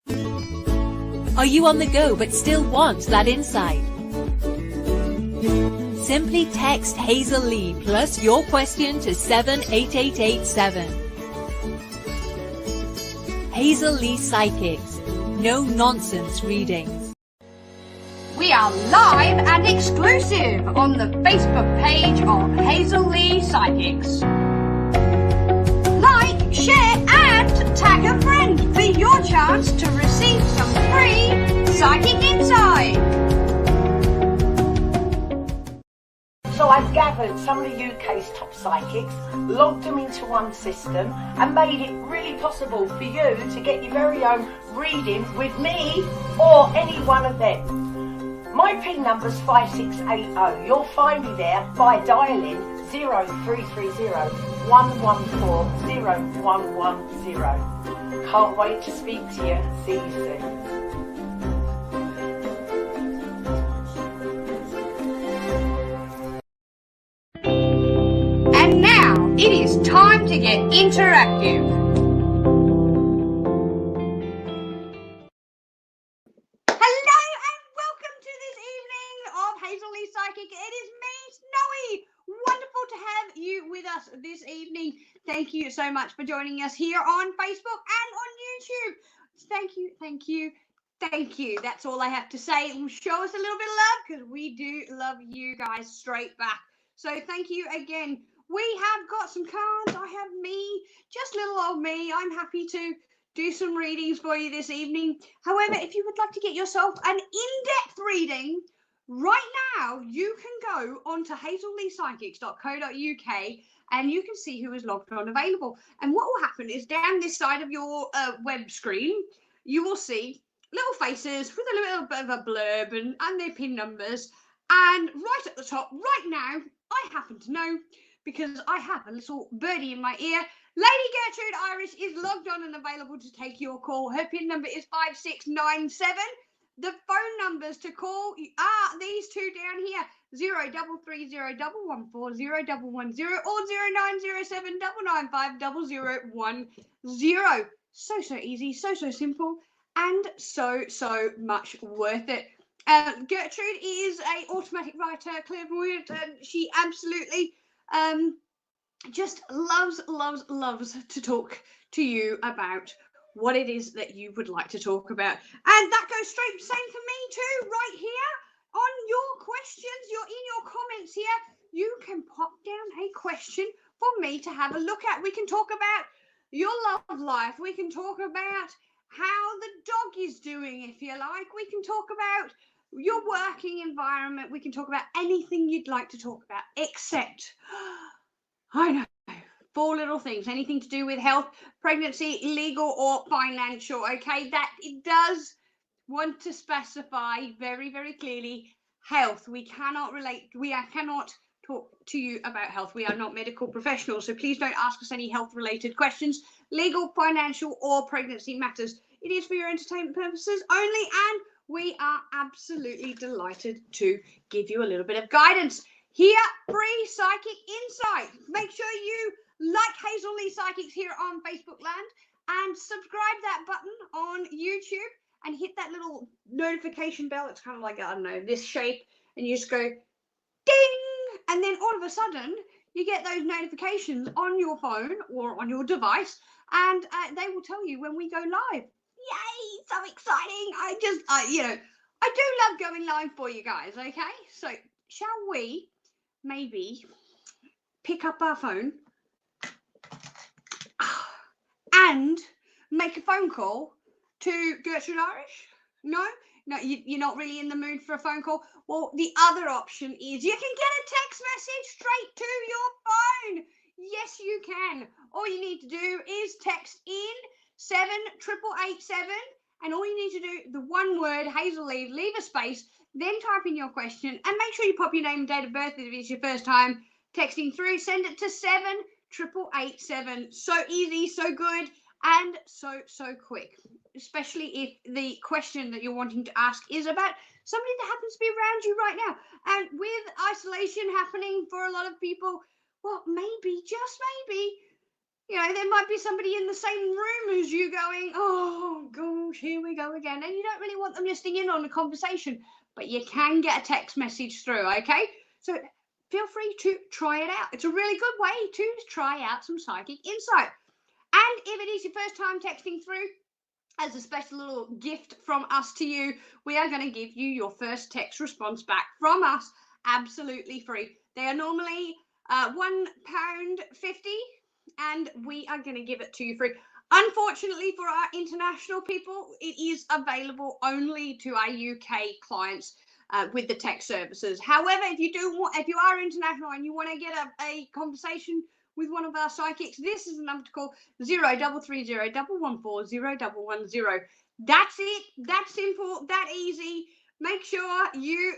Are you on the go but still want that insight? Simply text Hazel Lee plus your question to 78887. Hazel Lee Psychics. No nonsense readings. We are live and exclusive on the Facebook page of Hazel Lee Psychics. Like, share and tag a friend for your chance to receive some free psychic insight. So I've gathered some of the UK's top psychics, logged them into one system and made it really possible for you to get your very own reading with me or any one of them. My PIN number's 5680. You'll find me there by dialing 0330 114 0110. Can't wait to speak to you. See you soon. And now it is time to get interactive. Hello and welcome to this evening of Hazel Lee Psychic. It is me, Snowy. Wonderful to have you with us this evening. Thank you so much for joining us here on Facebook and on YouTube. Thank you, thank you, thank you. That's all I have to say. Show us a little bit of love because we do love you guys straight back. So thank you again. We have got some cards. I have me, just little old me. I'm happy to do some readings for you this evening. However, if you would like to get yourself an in-depth reading, right now you can go onto hazelleepsychics.co.uk and you can see who is logged on available. And what will happen is down this side of your web screen, you will see little faces with a little bit of a blurb and their PIN numbers. And right at the top, right now, I happen to know, because I have a little birdie in my ear, Lady Gertrude Irish is logged on and available to take your call. Her PIN number is 5697. The phone numbers to call are these two down here, 0330 114 0110 or 0907 995 0010. So easy, so simple, and so much worth it. Gertrude is a automatic writer, clairvoyant, and she absolutely just loves to talk to you about what it is that you would like to talk about. And that goes straight, same for me too, right here on your questions. You're in your comments here. You can pop down a question for me to have a look at. We can talk about your love life. We can talk about how the dog is doing, if you like. We can talk about your working environment. We can talk about anything you'd like to talk about, except, I know, 4 little things, anything to do with health, pregnancy, legal or financial, okay? That it does want to specify very clearly health. We cannot cannot talk to you about health. We are not medical professionals, so please don't ask us any health related questions, legal, financial or pregnancy matters. It is for your entertainment purposes only, and we are absolutely delighted to give you a little bit of guidance here. Free psychic insight. Make sure you like Hazel Lee Psychics here on Facebook land and subscribe that button on YouTube and hit that little notification bell. It's kind of like, I don't know, this shape, and you just go ding, and then all of a sudden you get those notifications on your phone or on your device, and they will tell you when we go live. Yay, so exciting. I do love going live for you guys, okay? So shall we maybe pick up our phone and make a phone call to Gertrude Irish? No, you're not really in the mood for a phone call. Well, the other option is you can get a text message straight to your phone. Yes, you can. All you need to do is text in 78887, and all you need to do, the one word Hazel Lee, leave a space, then type in your question, and make sure you pop your name and date of birth if it's your first time texting through. Send it to 78887. So easy, so good, and so quick, especially if the question that you're wanting to ask is about somebody that happens to be around you right now. And with isolation happening for a lot of people, well, maybe, just maybe, You know, there might be somebody in the same room as you going, oh gosh, here we go again. And you don't really want them listening in on the conversation, but you can get a text message through, okay? So feel free to try it out. It's a really good way to try out some psychic insight. And if it is your first time texting through, as a special little gift from us to you, we are going to give you your first text response back from us absolutely free. They are normally £1.50, and we are going to give it to you free. Unfortunately for our international people, it is available only to our UK clients with the text services. However, if you are international and you want to get a conversation with one of our psychics, this is the number to call: 0330 114 0110. That's it. That simple, that easy. Make sure you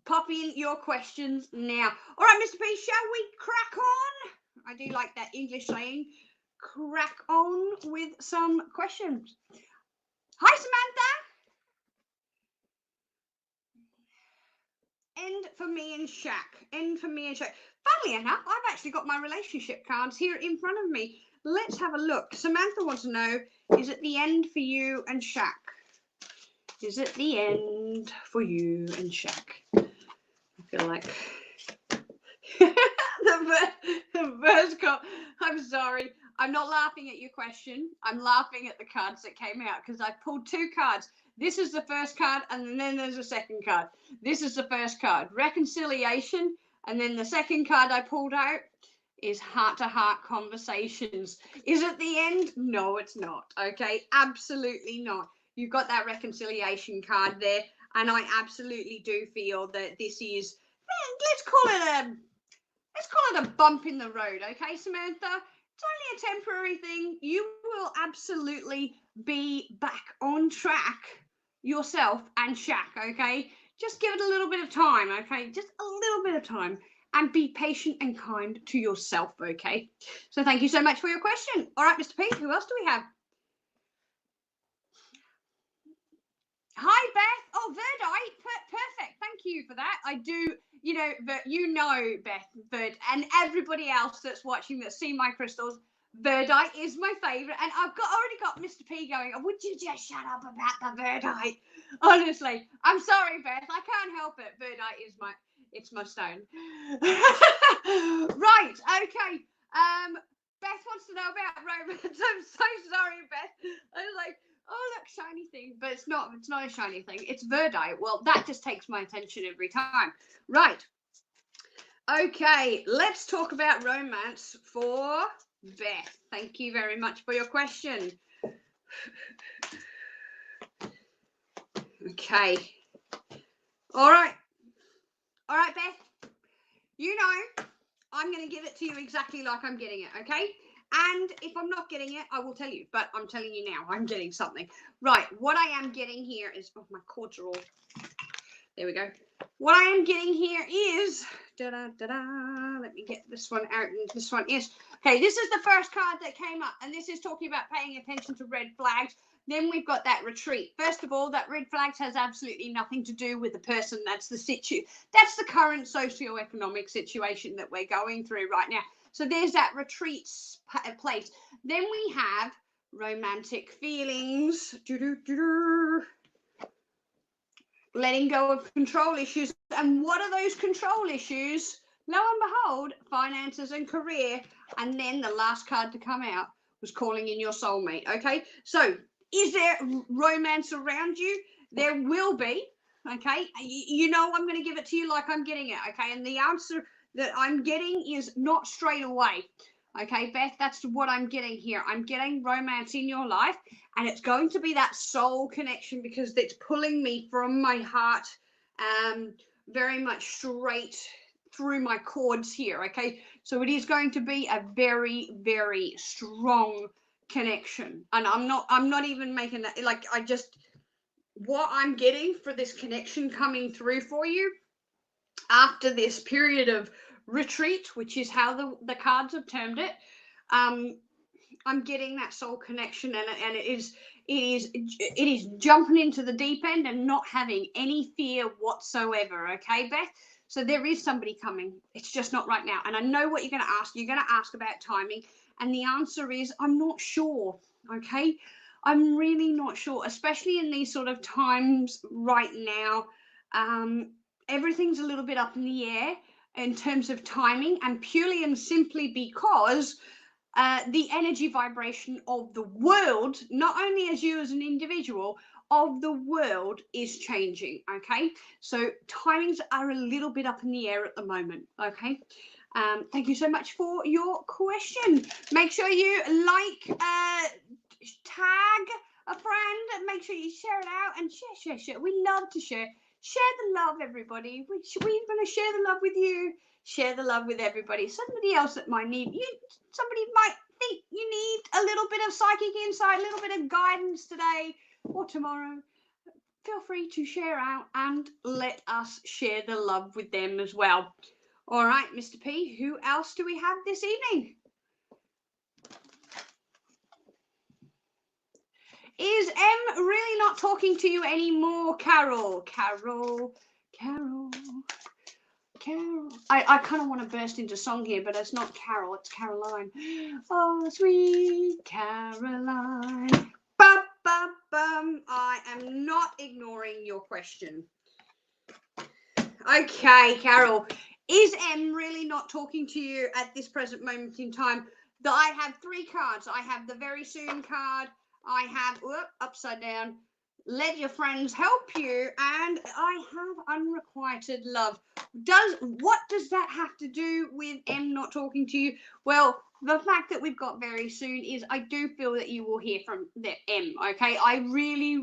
pop in your questions now. All right, Mr. P, shall we crack on? I do like that English saying, crack on with some questions. Hi, Samantha. End for me and Shaq. End for me and Shaq. Funnily enough, I've actually got my relationship cards here in front of me. Let's have a look. Samantha wants to know, is it the end for you and Shaq? Is it the end for you and Shaq? I feel like the first card. I'm sorry. I'm not laughing at your question. I'm laughing at the cards that came out because I pulled two cards. This is the first card, and then there's a second card. This is the first card, reconciliation, and then the second card I pulled out is heart-to-heart conversations. Is it the end? No, it's not. Okay, absolutely not. You've got that reconciliation card there, and I absolutely do feel that this is, let's call it a bump in the road. Okay, Samantha, it's only a temporary thing. You will absolutely be back on track yourself and Shaq. Okay, just give it a little bit of time. Okay, just a little bit of time, and be patient and kind to yourself. Okay, so thank you so much for your question. All right, Mr. P, who else do we have? Hi, Beth. Oh, Verdite. Perfect. Thank you for that. I do, Beth, and everybody else that's watching that's seen my crystals, Verdite is my favourite. And I've already got Mr. P going, oh, would you just shut up about the Verdite? Honestly, I'm sorry, Beth. I can't help it. Verdite is my stone. Right. Okay. Beth wants to know about romance. I'm so sorry, Beth. I was like, oh, look, shiny thing, but it's not a shiny thing. It's Verdite. Well, that just takes my attention every time. Right. Okay, let's talk about romance for Beth. Thank you very much for your question. Okay. All right, Beth. You know, I'm going to give it to you exactly like I'm getting it, okay? And if I'm not getting it, I will tell you. But I'm telling you now, I'm getting something. Right, what I am getting here is... Oh, my cords are all... There we go. What I am getting here is... Let me get this one out. And this one is... Okay, this is the first card that came up. And this is talking about paying attention to red flags. Then we've got that retreat. First of all, that red flags has absolutely nothing to do with the person. That's the current socioeconomic situation that we're going through right now. So there's that retreat place. Then we have romantic feelings. Letting go of control issues. And what are those control issues? Lo and behold, finances and career. And then the last card to come out was calling in your soulmate. Okay, so is there romance around you? There will be. Okay, you know I'm going to give it to you like I'm getting it. Okay, and the answer that I'm getting is not straight away. Okay, Beth, that's what I'm getting here. I'm getting romance in your life, and it's going to be that soul connection because it's pulling me from my heart very much straight through my cords here. Okay, so it is going to be a very, very strong connection, and I'm not even making that like what I'm getting for this connection coming through for you after this period of retreat, which is how the cards have termed it. I'm getting that soul connection, and it is jumping into the deep end and not having any fear whatsoever. Okay, Beth? So there is somebody coming. It's just not right now. And I know what you're going to ask. You're going to ask about timing. And the answer is, I'm not sure. Okay. I'm really not sure, especially in these sort of times right now. Everything's a little bit up in the air in terms of timing, and purely and simply because the energy vibration of the world, not only as you as an individual, of the world is changing. Okay, so timings are a little bit up in the air at the moment. Okay, thank you so much for your question. Make sure you like, tag a friend, make sure you share it out, and share. We love to share the love, everybody. We want to share the love with you, share the love with everybody. Somebody else that might need you, somebody might think you need a little bit of psychic insight, a little bit of guidance today or tomorrow. Feel free to share out and let us share the love with them as well. All right, Mr. P, who else do we have this evening? Is M really not talking to you anymore, Carol? Carol. I kind of want to burst into song here, but it's not Carol, it's Caroline. Oh, sweet Caroline. Bum, bum, bum. I am not ignoring your question. Okay, Carol. Is M really not talking to you at this present moment in time? I have 3 cards. I have the very soon card. I have upside down, let your friends help you, and I have unrequited love. What does that have to do with M not talking to you? Well, the fact that we've got very soon is I do feel that you will hear from the M. Okay, I really,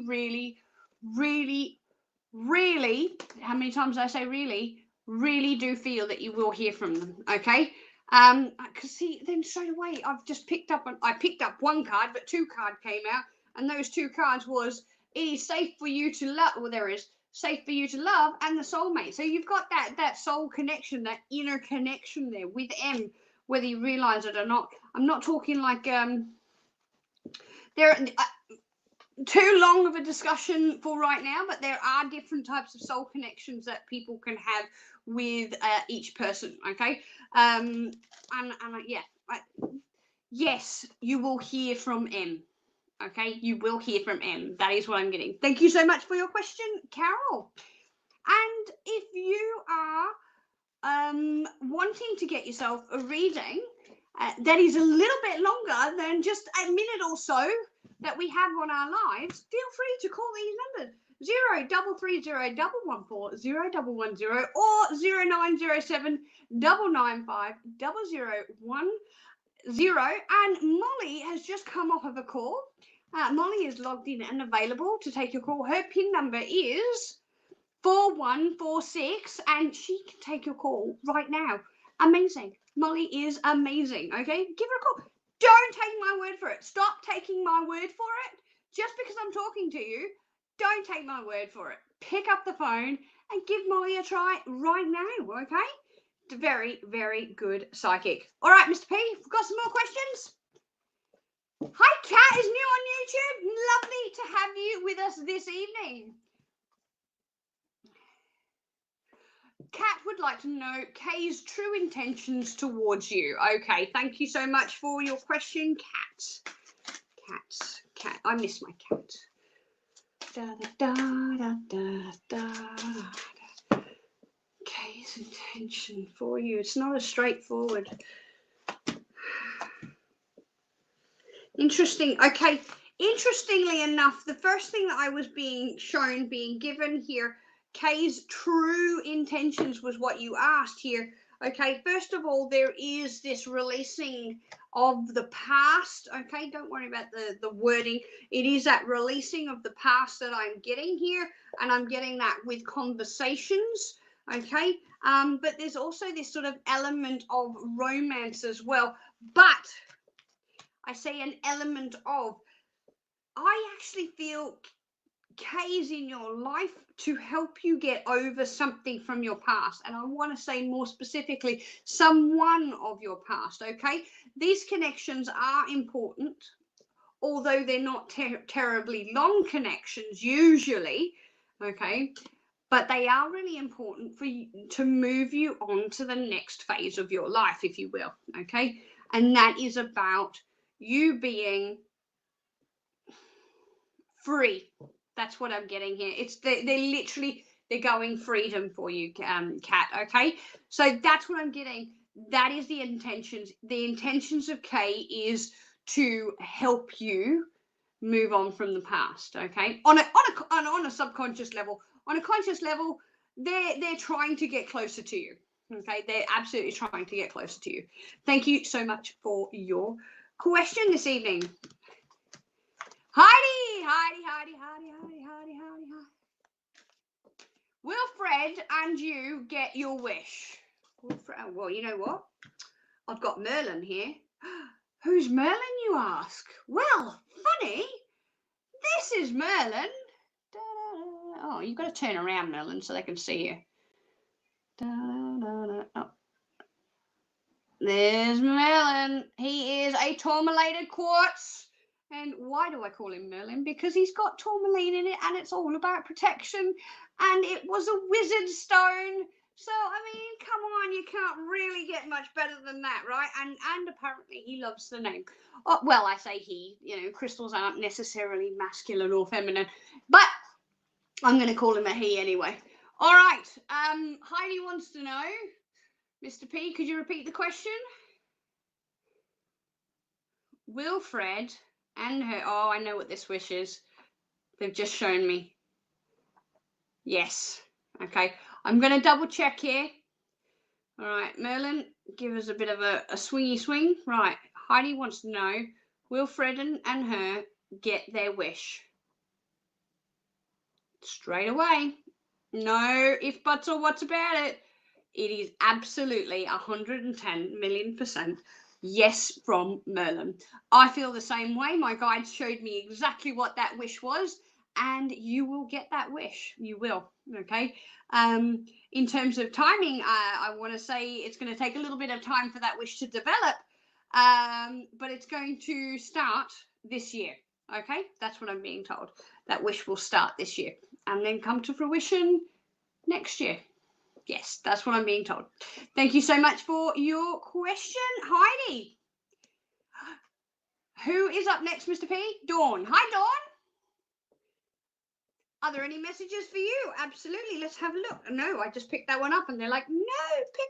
how many times did I say really do feel that you will hear from them. Okay. Because see, then straight away I picked up 1 card, but 2 cards came out, and those 2 cards was, it is safe for you to love. Well, there is safe for you to love, and the soulmate. So you've got that soul connection, that inner connection there with M, whether you realize it or not. I'm not talking like there. Too long of a discussion for right now, but there are different types of soul connections that people can have with each person. Okay, yes, you will hear from M. Okay, you will hear from M. That is what I'm getting. Thank you so much for your question, Carol. And if you are wanting to get yourself a reading that is a little bit longer than just a minute or so that we have on our lives, feel free to call these numbers: 0330 114 0110 or 0907 995 0010. And Molly has just come off of a call. Molly is logged in and available to take your call. Her PIN number is 4146, and she can take your call right now. Amazing. Molly is amazing. Okay, give her a call. Don't take my word for it. Stop taking my word for it. Just because I'm talking to you, don't take my word for it. Pick up the phone and give Molly a try right now, okay? Very, very good psychic. All right, Mr. P, we've got some more questions. Hi, Kat is new on YouTube. Lovely to have you with us this evening. Kat would like to know Kay's true intentions towards you. Okay, thank you so much for your question, Kat. Kat. I miss my cat. Da, da, da, da, da, da. Kay's intention for you. It's not as straightforward. Interesting. Okay. Interestingly enough, the first thing that I was being given here, Kay's true intentions, was what you asked here. Okay, first of all, there is this releasing of the past. Okay, don't worry about the wording. It is that releasing of the past that I'm getting here, and I'm getting that with conversations. Okay, but there's also this sort of element of romance as well. But I say an element of, I actually feel Kay's in your life to help you get over something from your past. And I want to say more specifically, someone of your past, okay? These connections are important, although they're not terribly long connections usually, okay? But they are really important for you to move you on to the next phase of your life, if you will, okay? and that is about you being free. That's what I'm getting here. It's they're going freedom for you, Kat. Okay, so that's what I'm getting. That is the intentions. The intentions of Kay is to help you move on from the past. Okay, on a subconscious level. On a conscious level, they're trying to get closer to you. Okay, they're absolutely trying to get closer to you. Thank you so much for your question this evening. Heidi. Will Fred and you get your wish? Well, you know what? I've got Marilyn here. Who's Marilyn, you ask? Well, funny. This is Marilyn. Oh, you've got to turn around, Marilyn, so they can see you. Oh. There's Marilyn. He is a tourmalated quartz. And why do I call him Merlin? Because he's got tourmaline in it, and it's all about protection. And it was a wizard stone. So, I mean, come on, you can't really get much better than that, right? And apparently he loves the name. Oh, well, I say he, you know, crystals aren't necessarily masculine or feminine. But I'm going to call him a he anyway. All right. Heidi wants to know, Mr. P, could you repeat the question? Will Fred and her, oh, I know what this wish is. They've just shown me. Yes. Okay. I'm going to double check here. All right, Merlin, give us a bit of a swingy swing. Right. Heidi wants to know, will Fred and her get their wish? Straight away. No if, buts, or what's about it. It is absolutely 110 million% yes from Merlin. I feel the same way. My guides showed me exactly what that wish was, and you will get that wish. You will. Okay. In terms of timing, I want to say it's going to take a little bit of time for that wish to develop, but it's going to start this year. Okay, that's what I'm being told. That wish will start this year and then come to fruition next year. Yes, that's what I'm being told. Thank you so much for your question, Heidi. Who is up next, Mr. P? Dawn. Hi, Dawn. Are there any messages for you? Absolutely. Let's have a look. No, I just picked that one up and they're like, no, pick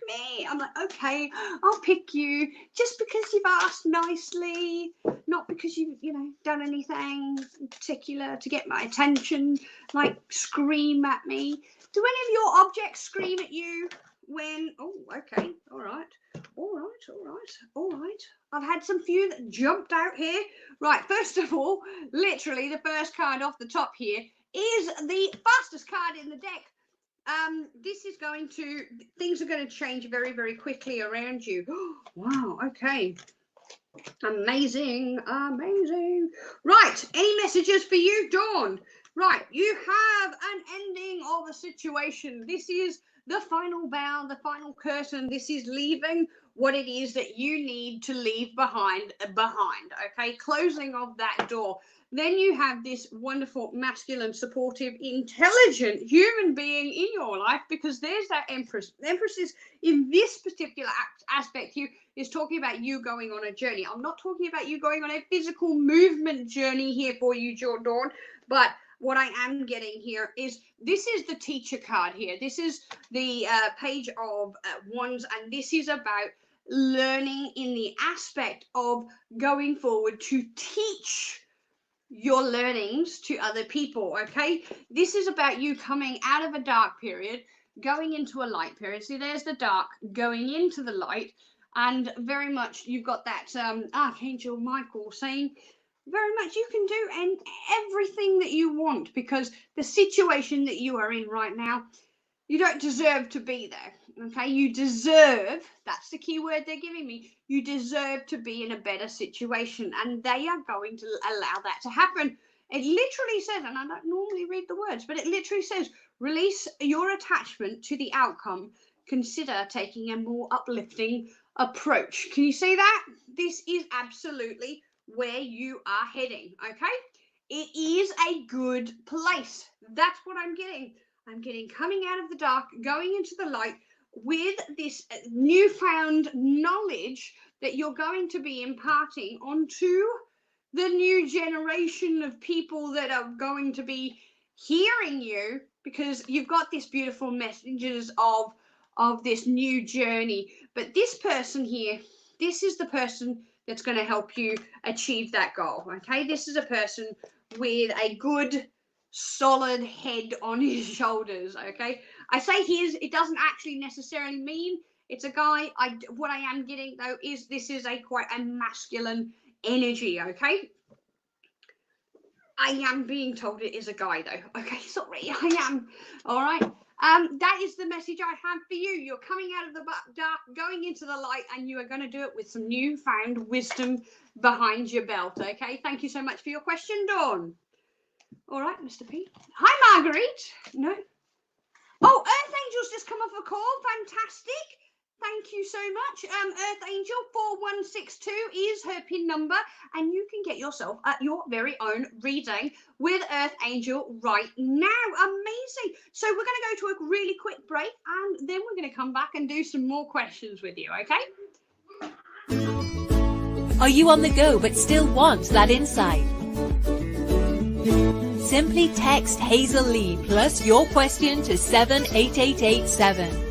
me. I'm like, okay, I'll pick you just because you've asked nicely, not because you've, done anything in particular to get my attention, like scream at me. Do any of your objects scream at you when, oh, okay, all right. I've had some few that jumped out here. Right, first of all, literally the first card off the top here is the fastest card in the deck. Things are going to change very, very quickly around you. Wow, okay. Amazing. Right, any messages for you, Dawn? Right, you have an ending of a situation. This is the final bow, the final curtain. This is leaving what it is that you need to leave behind, okay? Closing of that door. Then you have this wonderful, masculine, supportive, intelligent human being in your life, because there's that Empress. The Empress is, in this particular aspect here, is talking about you going on a journey. I'm not talking about you going on a physical movement journey here for you, Dawn, but what I am getting here is, this is the teacher card here. This is the page of wands, and this is about learning in the aspect of going forward to teach your learnings to other people, okay? This is about you coming out of a dark period, going into a light period. See, there's the dark going into the light, and very much you've got that Archangel Michael saying, very much you can do and everything that you want, because the situation that you are in right now, you don't deserve to be there, okay? You deserve, that's the key word they're giving me, you deserve to be in a better situation, and they are going to allow that to happen. It literally says, and I don't normally read the words, but it literally says, release your attachment to the outcome, consider taking a more uplifting approach. Can you see that? This is absolutely where you are heading, okay? It is a good place. That's what I'm getting. I'm getting coming out of the dark, going into the light, with this newfound knowledge that you're going to be imparting onto the new generation of people that are going to be hearing you, because you've got this beautiful messages of this new journey. But this person here, this is the person that's going to help you achieve that goal. Okay, this is a person with a good solid head on his shoulders. Okay, I say his, it doesn't actually necessarily mean it's a guy. What I am getting though is this is a quite a masculine energy. Okay, I am being told it is a guy though. Okay, sorry, I am. All right. That is the message I have for you. You're coming out of the dark, going into the light, and you are going to do it with some newfound wisdom behind your belt. Okay, thank you so much for your question, Dawn. All right, Mr. P. Hi, Marguerite. No. Oh, Earth Angel's just come off a call. Fantastic. Thank you so much. Earth Angel 4162 is her PIN number, and you can get yourself your very own reading with Earth Angel right now. Amazing. So we're going to go to a really quick break, and then we're going to come back and do some more questions with you, okay? Are you on the go but still want that insight? Simply text Hazel Lee plus your question to 78887.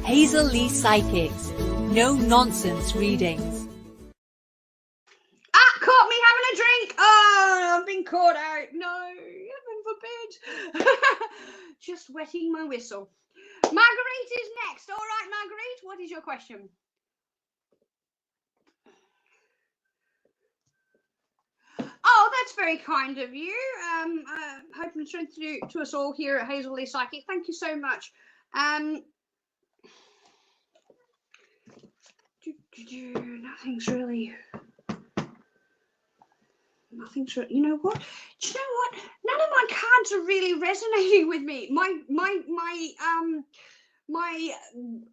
Hazel Lee Psychics. No nonsense readings. Caught me having a drink. Oh, I've been caught out. No, heaven forbid. Just wetting my whistle. Marguerite is next. All right, Marguerite, what is your question? Oh, that's very kind of you. Hope and strength to us all here at Hazel Lee Psychic. Thank you so much. Nothing's really, you know what? Do you know what? None of my cards are really resonating with me. My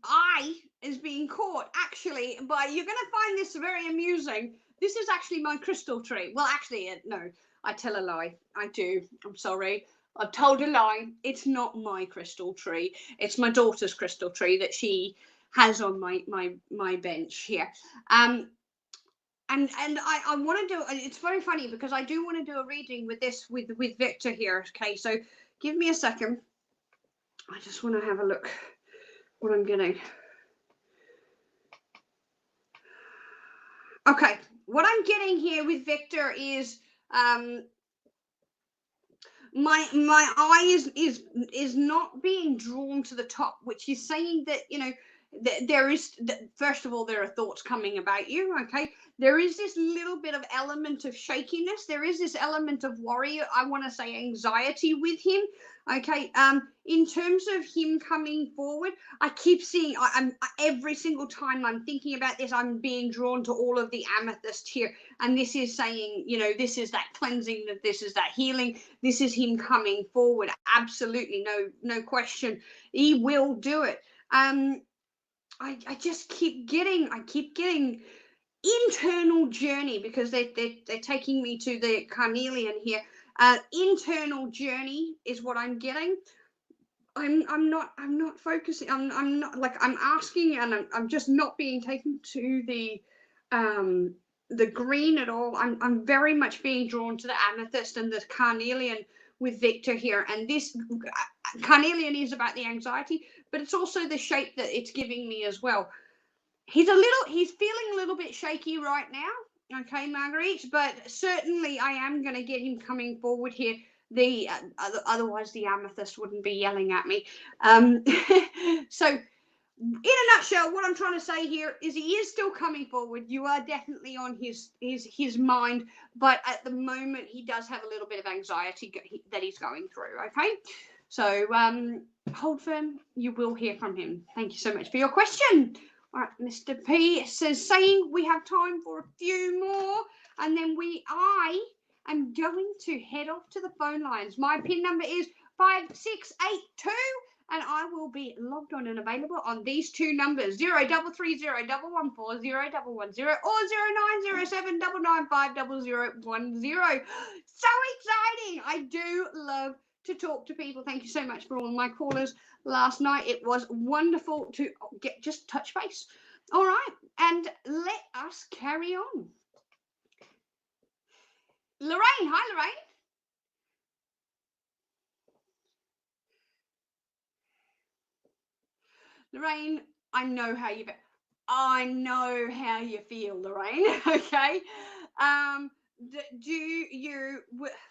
eye is being caught actually by, you're going to find this very amusing. This is actually my crystal tree. Well, actually, no, I tell a lie. I do. I'm sorry. I've told a lie. It's not my crystal tree. It's my daughter's crystal tree that she has on my bench here. And I want to do, it's very funny because I do want to do a reading with this with Victor here. Okay, so give me a second. I just want to have a look what I'm getting. Okay, what I'm getting here with Victor is my eye is not being drawn to the top, which is saying that, you know, there is, first of all, there are thoughts coming about you. Okay, there is this little bit of element of shakiness. There is this element of worry. I want to say anxiety with him. Okay, in terms of him coming forward, I keep seeing, I'm every single time I'm thinking about this, I'm being drawn to all of the amethyst here, and this is saying, you know, this is that cleansing, that this is that healing, this is him coming forward. Absolutely, no question, he will do it. I just keep getting internal journey, because they're taking me to the carnelian here. Internal journey is what I'm getting. I'm not focusing. I'm not, like, I'm asking, and I'm just not being taken to the green at all. I'm very much being drawn to the amethyst and the carnelian with Victor here, and this carnelian is about the anxiety, but it's also the shape that it's giving me as well. He's feeling a little bit shaky right now, okay, Marguerite, but certainly I am going to get him coming forward here. The otherwise the amethyst wouldn't be yelling at me. So in a nutshell, what I'm trying to say here is he is still coming forward. You are definitely on his mind, but at the moment he does have a little bit of anxiety that he's going through. Okay, so hold firm. You will hear from him. Thank you so much for your question. All right, Mr. P says, saying we have time for a few more, and then I am going to head off to the phone lines. My PIN number is 5682. And I will be logged on and available on these two numbers, 0330 114 0110 or 0907 995 0010. So exciting. I do love to talk to people. Thank you so much for all my callers last night. It was wonderful to just touch base. All right, and let us carry on. Lorraine, hi Lorraine. Lorraine, I know how you feel, Lorraine. Okay.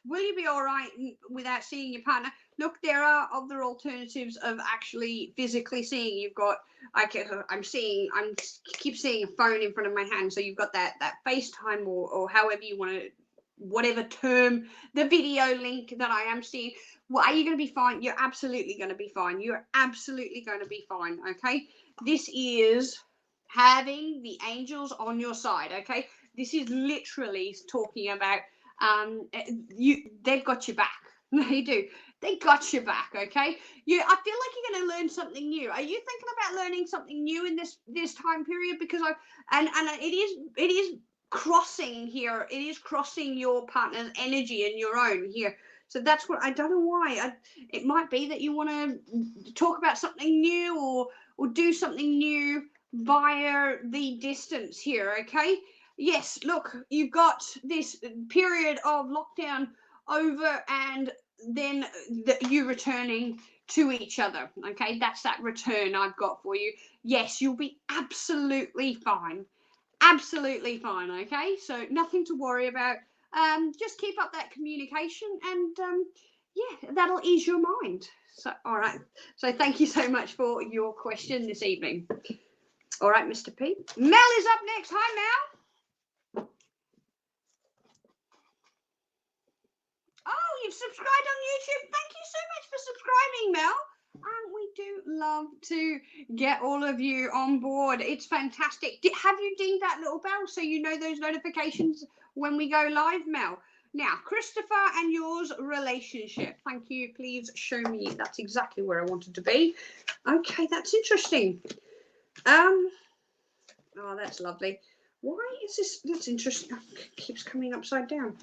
Will you be all right without seeing your partner? Look, there are other alternatives of actually physically seeing. You've got, I keep seeing a phone in front of my hand. So you've got that FaceTime or however you want to, whatever term, the video link that I am seeing. Well, are you going to be fine? You're absolutely going to be fine. You're absolutely going to be fine. Okay. This is having the angels on your side. Okay. This is literally talking about they've got your back. They do. They got your back. Okay. I feel like you're going to learn something new. Are you thinking about learning something new in this time period? Because it is crossing here. It is crossing your partner's energy and your own here. So that's what, I don't know why. It might be that you want to talk about something new or do something new via the distance here, okay? Yes, look, you've got this period of lockdown over and then you returning to each other, okay? That's that return I've got for you. Yes, you'll be absolutely fine. Absolutely fine, okay? So nothing to worry about. Just keep up that communication and yeah, that'll ease your mind. So all right, so thank you so much for your question this evening. All right, Mr. P. Mel is up next. Hi, Mel. Oh, you've subscribed on YouTube. Thank you so much for subscribing, Mel. And we do love to get all of you on board. It's fantastic. Have you dinged that little bell so you know those notifications when we go live, Mel? Now, Christopher and yours relationship. Thank you. Please show me. That's exactly where I wanted to be. Okay, that's interesting. Oh, that's lovely. Why is this? That's interesting. It keeps coming upside down.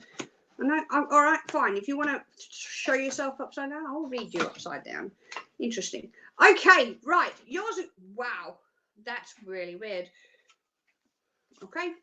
All right, fine. If you want to show yourself upside down, I'll read you upside down. Interesting. Okay, right. Yours. Wow, that's really weird. Okay.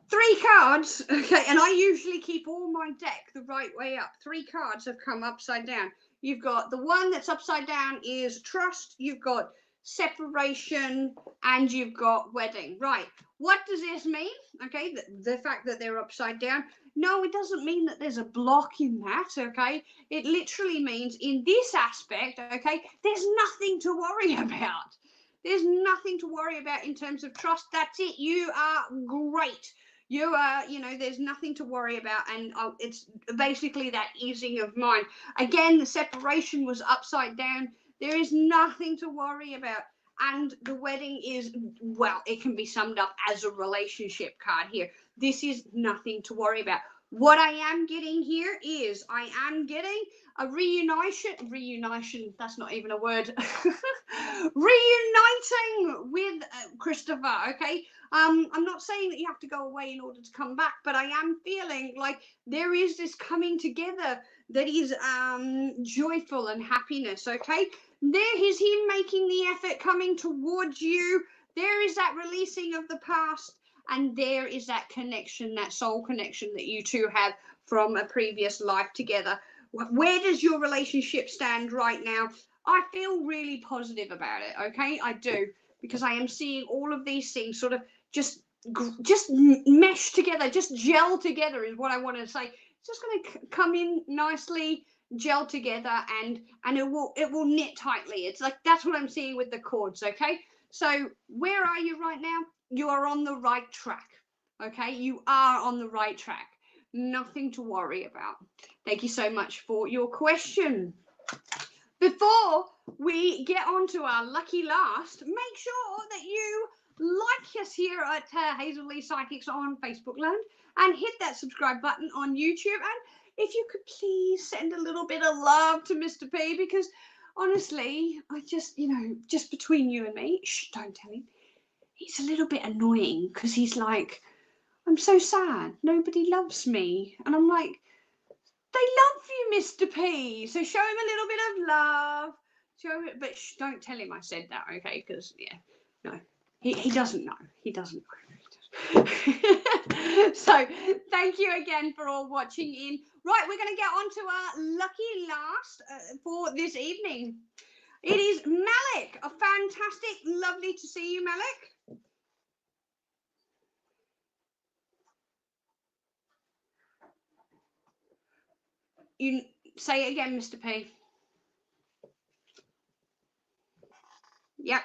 3 cards. Okay, and I usually keep all my deck the right way up. 3 cards have come upside down. You've got the one that's upside down is trust. You've got separation, and you've got wedding. Right. What does this mean? Okay, the fact that they're upside down. No, it doesn't mean that there's a block in that. Okay, it literally means in this aspect, okay, there's nothing to worry about. There's nothing to worry about in terms of trust. That's it. You are great. You are, there's nothing to worry about. And it's basically that easing of mind. Again, the separation was upside down. There is nothing to worry about. And the wedding is, well, it can be summed up as a relationship card here. This is nothing to worry about. What I am getting here is I am getting a reunition, that's not even a word. Reuniting with Christopher, okay? I'm not saying that you have to go away in order to come back, but I am feeling like there is this coming together that is joyful and happiness, okay? There is him making the effort coming towards you. There is that releasing of the past. And there is that connection, that soul connection that you two have from a previous life together. Where does your relationship stand right now? I feel really positive about it, okay? I do, because I am seeing all of these things sort of just mesh together, just gel together is what I want to say. It's just going to come in nicely, gel together, and it will knit tightly. It's like that's what I'm seeing with the cords, okay? So where are you right now? You are on the right track, okay? You are on the right track. Nothing to worry about. Thank you so much for your question. Before we get on to our lucky last, make sure that you like us here at Hazel Lee Psychics on Facebook Land and hit that subscribe button on YouTube. And if you could please send a little bit of love to Mr. P, because honestly, I just, just between you and me, shh, don't tell him. He's a little bit annoying because he's like, I'm so sad. Nobody loves me. And I'm like, love you, Mr. P. So show him a little bit of love. Show it, but don't tell him I said that, okay? Because yeah, no, he doesn't know. He doesn't know. So thank you again for all watching in. Right, we're going to get on to our lucky last for this evening. It is Malik. A fantastic, lovely to see you, Malik. You say it again, Mr. P. Yep.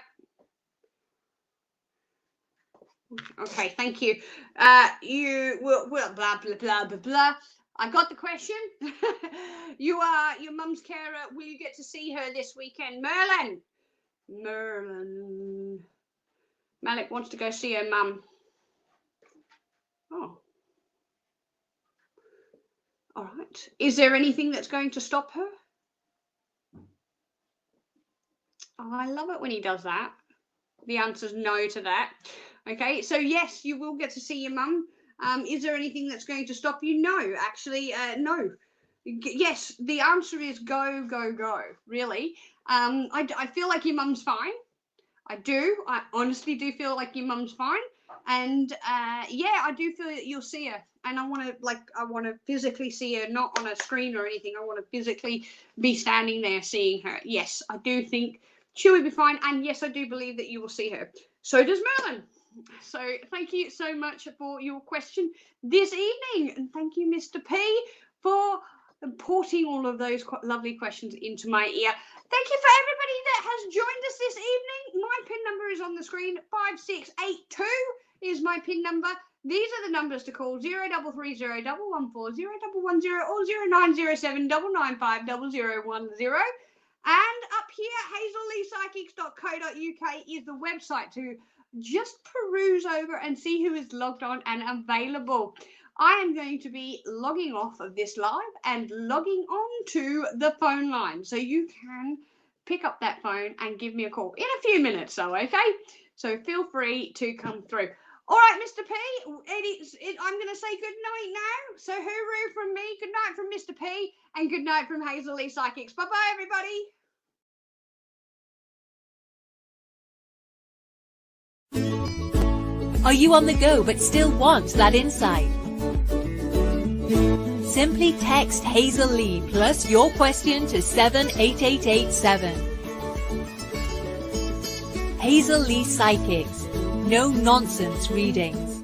Okay, thank you. You will blah blah blah blah blah. I got the question. You are your mum's carer. Will you get to see her this weekend, Marilyn? Marilyn. Malik wants to go see her mum. Oh. All right. Is there anything that's going to stop her? Oh, I love it when he does that. The answer's no to that. Okay, so yes, you will get to see your mum. Is there anything that's going to stop you? No, actually, no. Yes, the answer is go, go, go, really. I feel like your mum's fine. I do. I honestly do feel like your mum's fine. And yeah, I do feel that you'll see her. And I want to physically see her, not on a screen or anything. I want to physically be standing there seeing her. Yes, I do think she will be fine. And yes, I do believe that you will see her. So does Marilyn. So thank you so much for your question this evening. And thank you, Mr. P, for porting all of those lovely questions into my ear. Thank you for everybody that has joined us this evening. My PIN number is on the screen. 5682 is my PIN number. These are the numbers to call: 0330 114 0110 or 0907 995 0010. And up here, hazelleepsychics.co.uk is the website to just peruse over and see who is logged on and available. I am going to be logging off of this live and logging on to the phone line, so you can pick up that phone and give me a call in a few minutes, so okay? So feel free to come through. All right, Mr. P, I'm going to say good night now. So hooroo from me, good night from Mr. P, and good night from Hazel Lee Psychics. Bye-bye, everybody. Are you on the go but still want that insight? Simply text Hazel Lee plus your question to 78887. Hazel Lee Psychics. No nonsense readings.